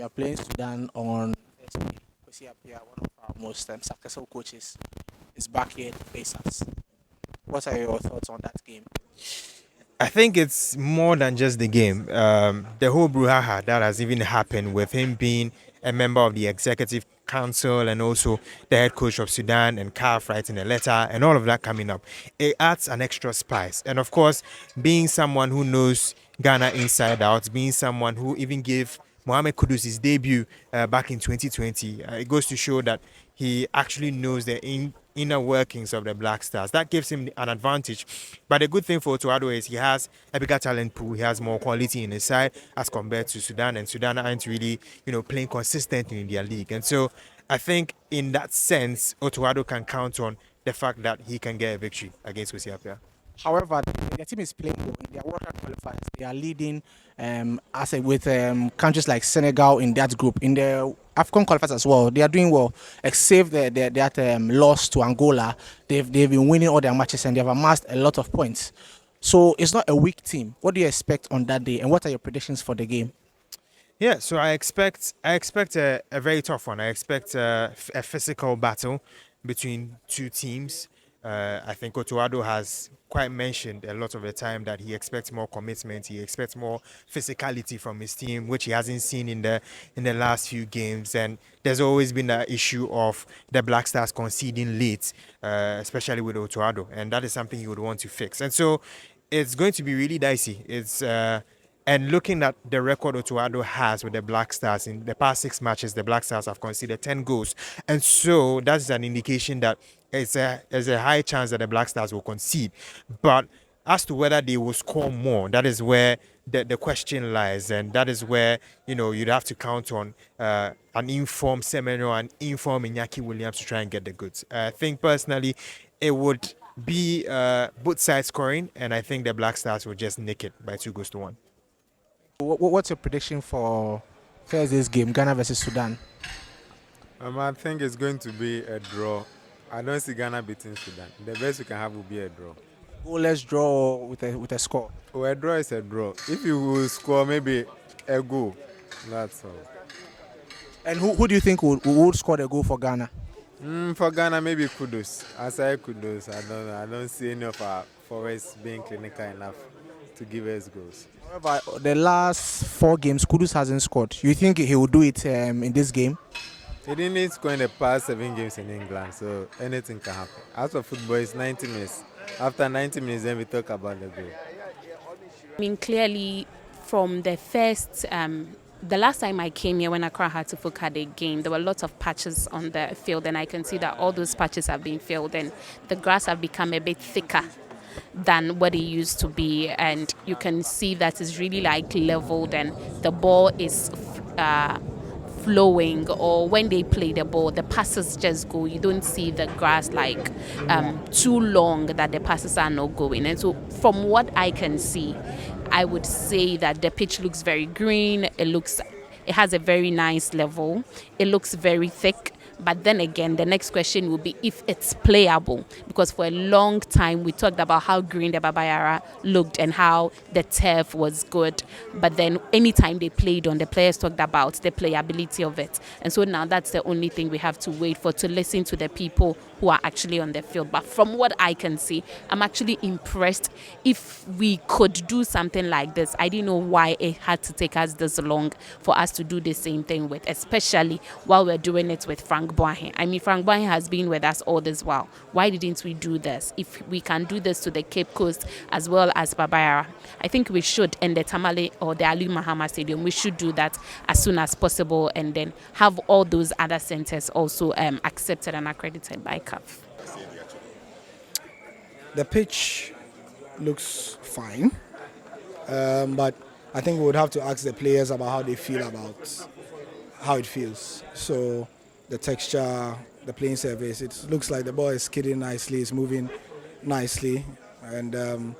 are playing Sudan on Thursday. Kwesi Appiah, one of our most successful coaches, is back here to face us. What are your thoughts on that game? I think it's more than just the game. The whole brouhaha that has even happened with him being a member of the executive council and also the head coach of Sudan and CAF writing a letter and all of that coming up, it adds an extra spice. And of course, being someone who knows Ghana inside out, being someone who even gave Mohamed Kudus his debut back in 2020, it goes to show that he actually knows the inner workings of the Black Stars. That gives him an advantage. But the good thing for Otuado is he has a bigger talent pool. He has more quality in his side as compared to Sudan. And Sudan aren't really, playing consistently in their league. And so I think in that sense, Otuado can count on the fact that he can get a victory against Kwesi Appiah. However, the team is playing well in their World Cup qualifiers. They are leading with countries like Senegal in that group. In the AFCON qualifiers as well, they are doing well. Except that loss to Angola, they've been winning all their matches and they've amassed a lot of points. So it's not a weak team. What do you expect on that day, and what are your predictions for the game? Yeah, so I expect a very tough one. I expect a physical battle between two teams. I think Otuado has quite mentioned a lot of the time that he expects more commitment. He expects more physicality from his team, which he hasn't seen in the last few games. And there's always been the issue of the Black Stars conceding leads, especially with Otuado, and that is something he would want to fix. And so it's going to be really dicey. And looking at the record Otuado has with the Black Stars, in the past 6 matches, the Black Stars have conceded 10 goals. And so that's an indication that there's a high chance that the Black Stars will concede. But as to whether they will score more, that is where the question lies. And that is where, you'd have to count on an informed Semenyo and informed Iñaki Williams to try and get the goods. I think personally, it would be both sides scoring. And I think the Black Stars will just nick it by 2-1. What's your prediction for Thursday's game, Ghana versus Sudan? I think it's going to be a draw. I don't see Ghana beating Sudan. The best we can have will be a draw. Goalless draw with a score. Oh, a draw is a draw. If you will score maybe a goal, that's all. And who do you think would score the goal for Ghana? For Ghana, maybe Kudus. Aside Kudus, I don't see any of our forwards being clinical enough to give us goals. However, the last 4 games, Kudus hasn't scored. You think he will do it in this game? He didn't score in the past 7 games in England, so anything can happen. As for football, it's 90 minutes. After 90 minutes, then we talk about the goal. I mean, clearly, from the first, the last time I came here when Accra had to look at the game, there were lots of patches on the field, and I can see that all those patches have been filled, and the grass have become a bit thicker than what it used to be, and you can see that it's really like leveled and the ball is flowing, or when they play the ball the passes just go. You don't see the grass like too long that the passes are not going. And so from what I can see, I would say that the pitch looks very green. It has a very nice level. It looks very thick. But then again, the next question will be if it's playable, because for a long time we talked about how green the Baba Yara looked and how the turf was good. But then anytime they played on, the players talked about the playability of it. And so now that's the only thing we have to wait for, to listen to the people who are actually on the field. But from what I can see, I'm actually impressed. If we could do something like this, I didn't know why it had to take us this long for us to do the same thing with, especially while we're doing it with Frank Boahen. I mean, Frank Boahen has been with us all this while. Why didn't we do this? If we can do this to the Cape Coast as well as Baba Yara, I think we should, in the Tamale or the Ali Mahama Stadium, we should do that as soon as possible, and then have all those other centers also accepted and accredited by CAF. The pitch looks fine, but I think we would have to ask the players about how they feel about how it feels. So the texture, the playing surface, it looks like the ball is skidding nicely, it's moving nicely, and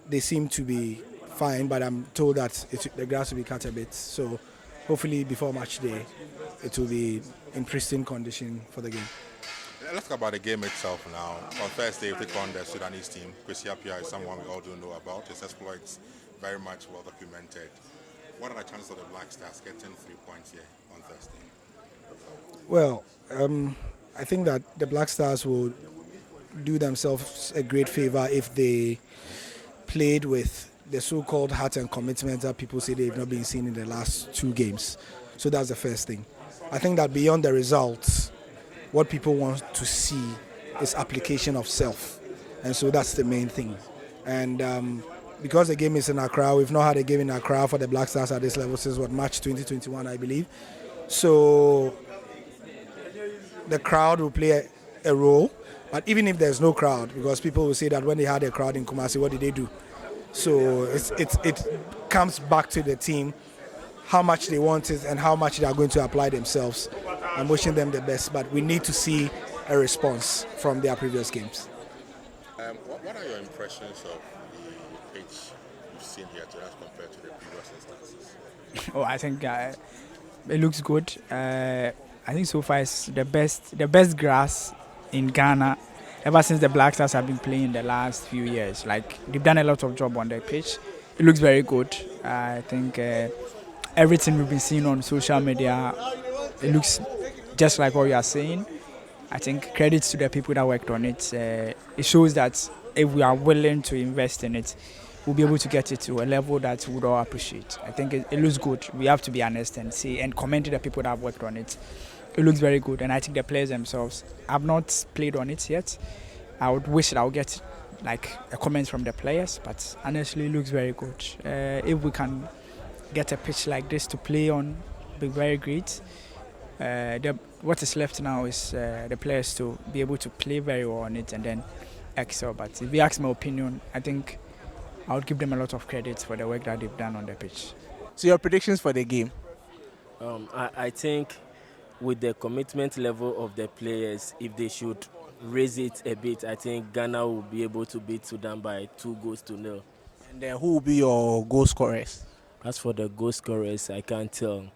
they seem to be fine, but I'm told that the grass will be cut a bit. So hopefully before match day, it will be in pristine condition for the game. Let's talk about the game itself now. On Thursday, we take on the Sudanese team. Kwesi Appiah is someone we all do know about. His exploits very much well documented. What are the chances of the Black Stars getting 3 points here on Thursday? Well, I think that the Black Stars will do themselves a great favor if they played with the so-called heart and commitment that people say they've not been seen in the last 2 games. So that's the first thing. I think that beyond the results, what people want to see is application of self. And so that's the main thing. And because the game is in Accra, we've not had a game in Accra for the Black Stars at this level since March 2021, I believe. So the crowd will play a role. But even if there's no crowd, because people will say that when they had a crowd in Kumasi, what did they do? So it comes back to the team, how much they want it and how much they are going to apply themselves. I'm wishing them the best, but we need to see a response from their previous games. What are your impressions of the pitch you've seen here today as compared to the previous instances? Oh, I think it looks good. I think so far it's the best grass in Ghana ever since the Black Stars have been playing the last few years. Like, they've done a lot of job on the pitch. It looks very good. I think everything we've been seeing on social media, it looks just like what you are saying. I think credits to the people that worked on it. It shows that if we are willing to invest in it, we'll be able to get it to a level that we would all appreciate. I think it looks good. We have to be honest and see and commend to the people that have worked on it. It looks very good, and I think the players themselves have not played on it yet. I would wish that I would get like a comment from the players, but honestly, it looks very good. If we can get a pitch like this to play on, it'll be very great. What is left now is the players to be able to play very well on it and then excel. But if you ask my opinion, I think I would give them a lot of credit for the work that they've done on the pitch. So your predictions for the game? I think with the commitment level of the players, if they should raise it a bit, I think Ghana will be able to beat Sudan by 2-0. And who will be your goal scorers? As for the goal scorers, I can't tell.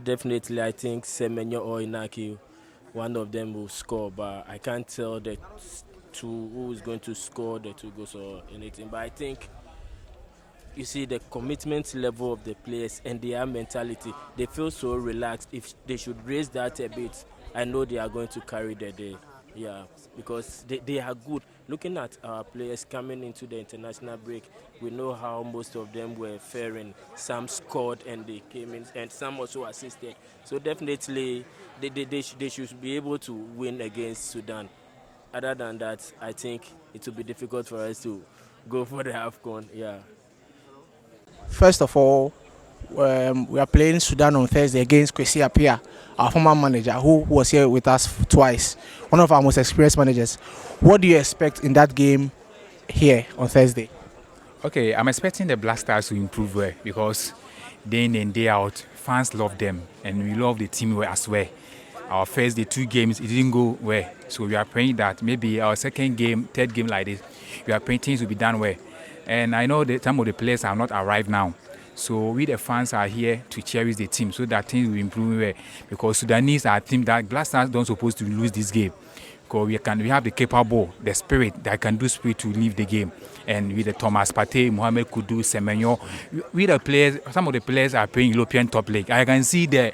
Definitely, I think Semenyo or Inaki, one of them will score, but I can't tell the two who is going to score the 2 goals or anything. But I think, you see, the commitment level of the players and their mentality, they feel so relaxed. If they should raise that a bit, I know they are going to carry the day. Yeah, because they are good. Looking at our players coming into the international break, we know how most of them were faring. Some scored and they came in, and some also assisted. So definitely, they should be able to win against Sudan. Other than that, I think it will be difficult for us to go for the AFCON. Yeah. First of all, we are playing Sudan on Thursday against Kwesi Appiah, our former manager, who was here with us twice, one of our most experienced managers. What do you expect in that game here on Thursday? Okay, I'm expecting the Black Stars to improve well because day in and day out, fans love them and we love the team well as well. Our first day 2 games, it didn't go well. So we are praying that maybe our second game, third game like this, we are praying things will be done well. And I know that some of the players have not arrived now. So we the fans are here to cherish the team so that things will improve well. Because Sudanese are a team that Black Stars don't supposed to lose this game. Because we have the capable, the spirit that can do spirit to leave the game. And with the Thomas Partey, Mohamed Kudu, Semenyo, we the players, some of the players are playing European top league. I can see the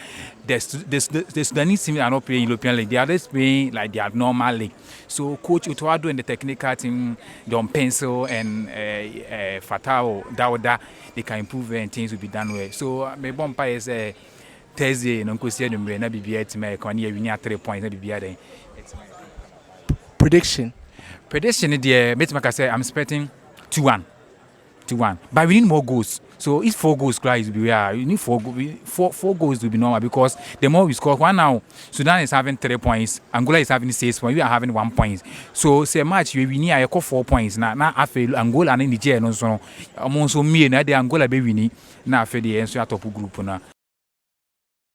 Sudanese team are not playing European league. They are just playing like their normal league. So Coach Utuado and the technical team, John Pencil and Fatao Dawda, they can improve and things will be done well. So my bumper is Thursday, no question, na BBA team, I can win 3 points, na BBA. Prediction? Prediction, I'm expecting 2-1. But we need more goals. So if 4 goals, you need 4 goals to be normal because the more we score, one now, Sudan is having 3 points, Angola is having 6 points, we are having 1 point. So say match we need 4 points. Now after Angola and Nigeria, no so almost me na the Angola be winning. Now after the top group na.